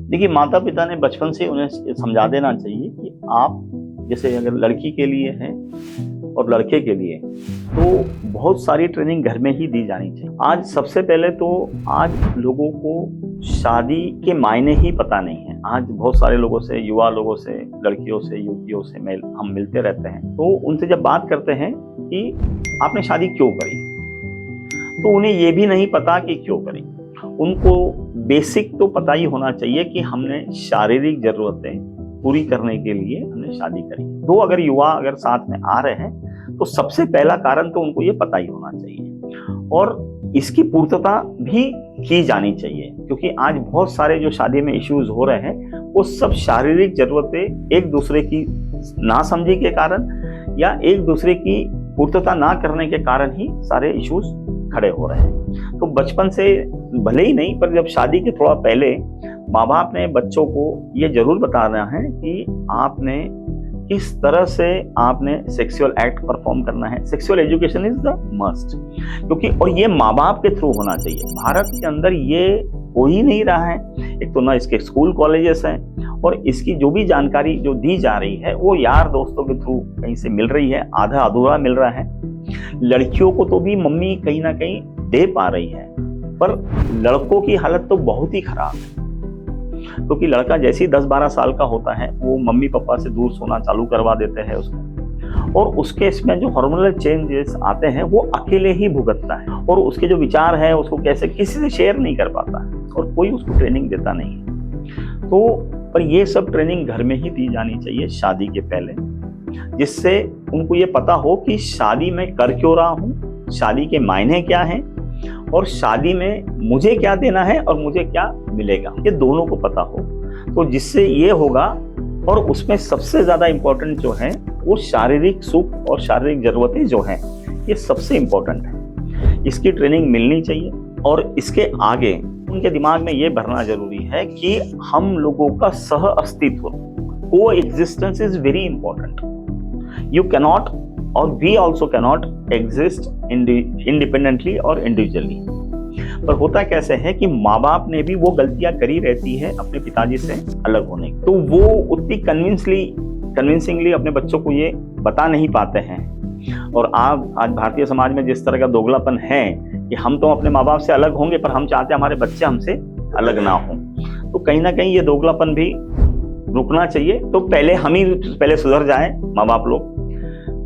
देखिए, माता पिता ने बचपन से उन्हें समझा देना चाहिए कि आप जैसे अगर लड़की के लिए है और लड़के के लिए तो बहुत सारी ट्रेनिंग घर में ही दी जानी चाहिए। आज सबसे पहले तो आज लोगों को शादी के मायने ही पता नहीं है। आज बहुत सारे लोगों से, युवा लोगों से, लड़कियों से, युवतियों से हम मिलते रहते हैं, तो उनसे जब बात करते हैं कि आपने शादी क्यों करी, तो उन्हें ये भी नहीं पता कि क्यों करी। उनको बेसिक तो पता ही होना चाहिए कि हमने शारीरिक जरूरतें पूरी करने के लिए हमने शादी करी। दो अगर युवा अगर साथ में आ रहे हैं तो सबसे पहला कारण तो उनको ये पता ही होना चाहिए और इसकी पूर्तता भी की जानी चाहिए, क्योंकि आज बहुत सारे जो शादी में इश्यूज हो रहे हैं वो सब शारीरिक जरूरतें एक दूसरे की ना समझी के कारण या एक दूसरे की पूर्तता ना करने के कारण ही सारे इश्यूज खड़े हो रहे हैं। तो बचपन से भले ही नहीं, पर जब शादी के थोड़ा पहले माँ बाप ने बच्चों को ये जरूर बताना है कि आपने किस तरह से आपने सेक्सुअल एक्ट परफॉर्म करना है। Sexual education is the must, क्योंकि और ये माँ बाप के थ्रू होना चाहिए। भारत के अंदर ये हो ही नहीं रहा है। एक तो ना इसके स्कूल कॉलेजेस हैं और इसकी जो भी जानकारी जो दी जा रही है वो यार दोस्तों के थ्रू कहीं से मिल रही है, आधा अधूरा मिल रहा है। लड़कियों को तो भी मम्मी कहीं ना कहीं दे पा रही है, पर लड़कों की हालत तो बहुत ही खराब है, क्योंकि लड़का जैसे ही 10-12 साल का होता है वो मम्मी पापा से दूर सोना चालू करवा देते हैं उसको, और उसके इसमें जो हार्मोनल चेंजेस आते हैं वो अकेले ही भुगतता है और उसके जो विचार है उसको कैसे किसी से शेयर नहीं कर पाता है और कोई उसको ट्रेनिंग देता नहीं है। तो पर ये सब ट्रेनिंग घर में ही दी जानी चाहिए शादी के पहले, जिससे उनको ये पता हो कि शादी में कर क्यों रहा हूँ, शादी के मायने क्या हैं और शादी में मुझे क्या देना है और मुझे क्या मिलेगा, ये दोनों को पता हो। तो जिससे ये होगा, और उसमें सबसे ज्यादा इम्पोर्टेंट जो है वो शारीरिक सुख और शारीरिक जरूरतें जो हैं ये सबसे इम्पोर्टेंट है। इसकी ट्रेनिंग मिलनी चाहिए और इसके आगे उनके दिमाग में ये भरना जरूरी है कि हम लोगों का सह अस्तित्व, coexistence is very important. You cannot और we also cannot exist independently और इंडिविजुअली। पर होता कैसे है कि माँ बाप ने भी वो गलतियां करी रहती है अपने पिताजी से अलग होने की, तो वो उतनी कन्विंसिंगली अपने बच्चों को ये बता नहीं पाते हैं। और आज भारतीय समाज में जिस तरह का दोगलापन है कि हम तो अपने माँ बाप से अलग होंगे पर हम चाहते हैं हमारे बच्चे हमसे अलग ना हो, तो कहीं ना कहीं ये दोगलापन भी रुकना चाहिए। तो पहले हम ही पहले सुधर जाएं माँ बाप लोग,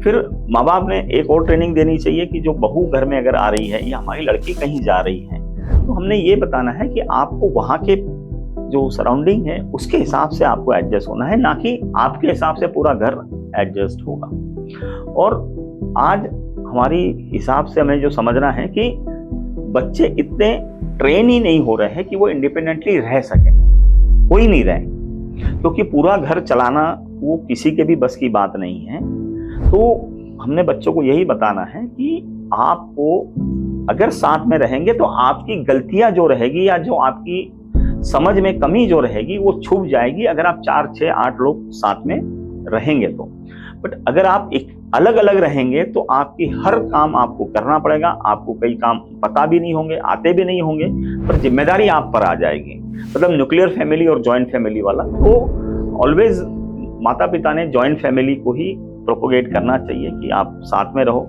फिर माँ बाप ने एक और ट्रेनिंग देनी चाहिए कि जो बहू घर में अगर आ रही है या हमारी लड़की कहीं जा रही है तो हमने ये बताना है कि आपको वहाँ के जो सराउंडिंग है उसके हिसाब से आपको एडजस्ट होना है, ना कि आपके हिसाब से पूरा घर एडजस्ट होगा। और आज हमारी हिसाब से हमें जो समझना है कि बच्चे इतने ट्रेन ही नहीं हो रहे हैं कि वो इंडिपेंडेंटली रह सके, कोई नहीं रहे, क्योंकि पूरा घर चलाना वो किसी के भी बस की बात नहीं है। तो हमने बच्चों को यही बताना है कि आपको अगर साथ में रहेंगे तो आपकी गलतियां जो रहेगी या जो आपकी समझ में कमी जो रहेगी वो छुप जाएगी अगर आप 4, 6, 8 लोग साथ में रहेंगे तो। बट अगर आप एक अलग अलग रहेंगे तो आपकी हर काम आपको करना पड़ेगा, आपको कई काम पता भी नहीं होंगे, आते भी नहीं होंगे, पर जिम्मेदारी आप पर आ जाएगी। मतलब न्यूक्लियर फैमिली और जॉइंट फैमिली वाला, तो ऑलवेज माता पिता ने जॉइंट फैमिली को ही प्रोपोगेट करना चाहिए कि आप साथ में रहो।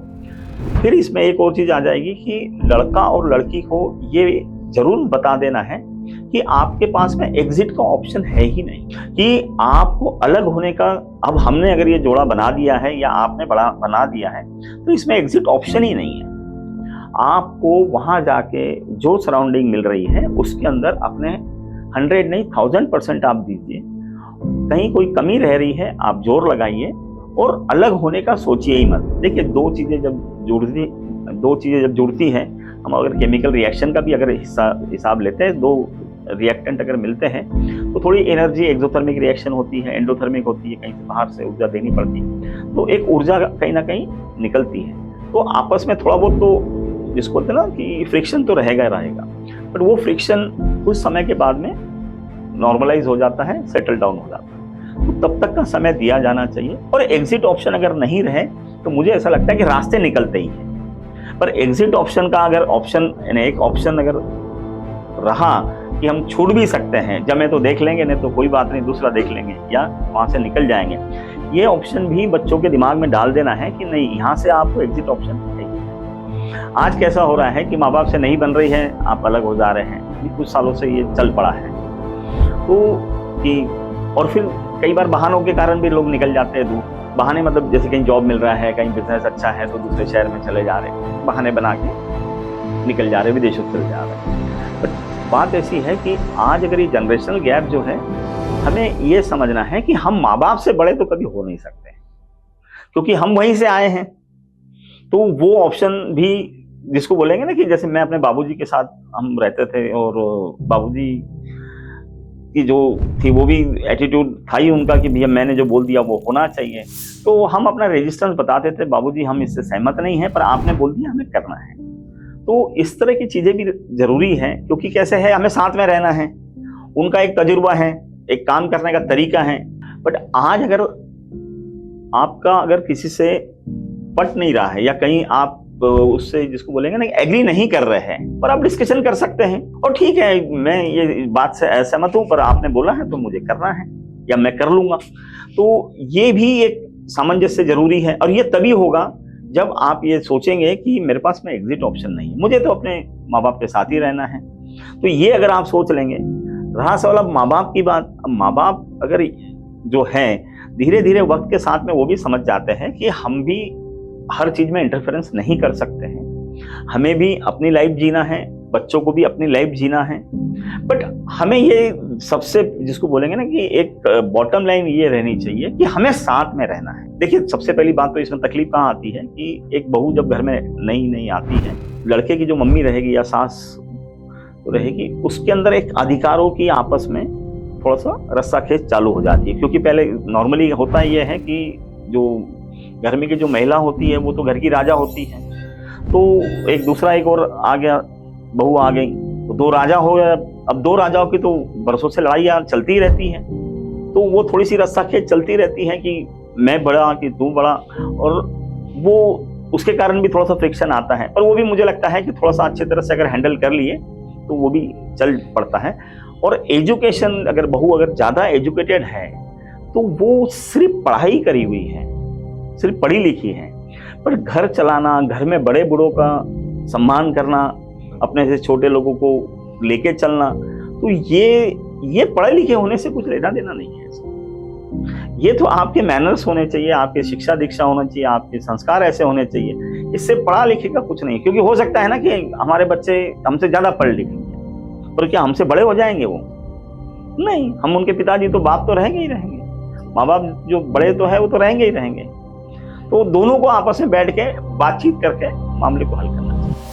फिर इसमें एक और चीज आ जाएगी कि लड़का और लड़की को ये जरूर बता देना है कि आपके पास में एग्जिट का ऑप्शन है ही नहीं, कि आपको अलग होने का, अब हमने अगर ये जोड़ा बना दिया है या आपने बना दिया है तो इसमें एग्जिट ऑप्शन ही नहीं है। आपको वहां जाके जो सराउंडिंग मिल रही है उसके अंदर अपने 100 नहीं 1000% आप दीजिए। कहीं कोई कमी रह रही है आप जोर लगाइए और अलग होने का सोचिए ही मत। देखिए, दो चीजें जब जुड़ती हैं, हम अगर केमिकल रिएक्शन का भी अगर हिसाब लेते हैं, दो रिएक्टेंट अगर मिलते हैं तो थोड़ी एनर्जी एक्सोथर्मिक रिएक्शन होती है, एंडोथर्मिक होती है, कहीं से बाहर से ऊर्जा देनी पड़ती है, तो एक ऊर्जा कहीं ना कहीं निकलती है। तो आपस में थोड़ा बहुत तो जिसको बोलते हैं ना कि फ्रिक्शन तो रहेगा, बट वो फ्रिक्शन कुछ समय के बाद में नॉर्मलाइज हो जाता है, सेटल डाउन हो जाता है। तो तब तक का समय दिया जाना चाहिए। और एग्जिट ऑप्शन अगर नहीं रहे तो मुझे ऐसा लगता है कि रास्ते निकलते ही हैं, पर एग्जिट ऑप्शन का अगर ऑप्शन, एक ऑप्शन अगर रहा कि हम छूट भी सकते हैं, जमे तो देख लेंगे, नहीं तो कोई बात नहीं, दूसरा देख लेंगे या वहाँ से निकल जाएंगे। ये ऑप्शन भी बच्चों के दिमाग में डाल देना है कि नहीं, यहाँ से आपको एग्जिट ऑप्शन है। आज कैसा हो रहा है कि माँ बाप से नहीं बन रही है, आप अलग हो जा रहे हैं, कुछ सालों से ये चल पड़ा है। तो कि और फिर कई बार बहानों के कारण भी लोग निकल जाते हैं दूर। बहाने मतलब जैसे कहीं जॉब मिल रहा है, कहीं बिजनेस अच्छा है तो दूसरे शहर में चले जा रहे हैं, बहाने बना के निकल जा रहे हैं, विदेशों चले जा रहे हैं। बट बात ऐसी है कि आज अगर ये जनरेशनल गैप जो है, हमें ये समझना है कि हम माँ बाप से बड़े तो कभी हो नहीं सकते, क्योंकि हम वहीं से आए हैं। तो वो ऑप्शन भी जिसको बोलेंगे ना कि जैसे मैं अपने बाबूजी के साथ हम रहते थे और बाबूजी की जो थी वो भी एटीट्यूड था ही उनका कि भैया मैंने जो बोल दिया वो होना चाहिए। तो हम अपना रेजिस्टेंस बताते थे, बाबूजी हम इससे सहमत नहीं हैं, पर आपने बोल दिया हमें करना है। तो इस तरह की चीजें भी जरूरी है, क्योंकि कैसे है, हमें साथ में रहना है, उनका एक तजुर्बा है, एक काम करने का तरीका है। बट आज अगर आपका अगर किसी से पट नहीं रहा है या कहीं आप उससे जिसको बोलेंगे ना एग्री नहीं कर रहे हैं, पर आप डिस्कशन कर सकते हैं और ठीक है मैं ये बात से असहमत हूं, पर आपने बोला है तो मुझे करना है या मैं कर लूंगा। तो ये भी एक सामंजस्य जरूरी है, और ये तभी होगा जब आप ये सोचेंगे कि मेरे पास में एग्जिट ऑप्शन नहीं है, मुझे तो अपने माँ बाप के साथ ही रहना है। तो ये अगर आप सोच लेंगे। रहा सवाल अब माँ बाप की बात, अब माँ बाप अगर जो है धीरे धीरे वक्त के साथ में वो भी समझ जाते हैं कि हम भी हर चीज में इंटरफेरेंस नहीं कर सकते हैं, हमें भी अपनी लाइफ जीना है, बच्चों को भी अपनी लाइफ जीना है। बट हमें ये सबसे जिसको बोलेंगे ना कि एक बॉटम लाइन ये रहनी चाहिए कि हमें साथ में रहना है। देखिए सबसे पहली बात तो इसमें तकलीफ कहाँ आती है कि एक बहू जब घर में नई आती है, लड़के की जो मम्मी रहेगी या सास रहेगी, उसके अंदर एक अधिकारों की आपस में थोड़ा सा रस्सा खेच चालू हो जाती है। क्योंकि पहले नॉर्मली होता ये है कि जो घर में की जो महिला होती है वो तो घर की राजा होती है, तो एक दूसरा एक और आ गया, बहू आ गई तो दो राजा हो गया। अब दो राजाओं की तो बरसों से लड़ाइयाँ चलती रहती है, तो वो थोड़ी सी रस्सा खेच चलती रहती है कि मैं बड़ा कि तू बड़ा, और वो उसके कारण भी थोड़ा सा फ्रिक्शन आता है। पर वो भी मुझे लगता है कि थोड़ा सा अच्छी तरह से अगर हैंडल कर लिए तो वो भी चल पड़ता है। और एजुकेशन, अगर बहू अगर ज़्यादा एजुकेटेड है तो वो सिर्फ पढ़ाई करी हुई है, सिर्फ पढ़ी लिखी है, पर घर चलाना, घर में बड़े बूढ़ों का सम्मान करना, अपने से छोटे लोगों को लेके चलना, तो ये पढ़े लिखे होने से कुछ लेना देना नहीं है। ये तो आपके मैनर्स होने चाहिए, आपके शिक्षा दीक्षा होना चाहिए, आपके संस्कार ऐसे होने चाहिए। इससे पढ़ा लिखे का कुछ नहीं, क्योंकि हो सकता है ना कि हमारे बच्चे हमसे ज्यादा पढ़ लिखेंगे, और क्या हमसे बड़े हो जाएंगे वो? नहीं, हम उनके पिताजी तो बाप तो रहेंगे ही रहेंगे, माँ बाप जो बड़े तो है वो तो रहेंगे ही रहेंगे। तो दोनों को आपस में बैठ के बातचीत करके मामले को हल करना चाहिए।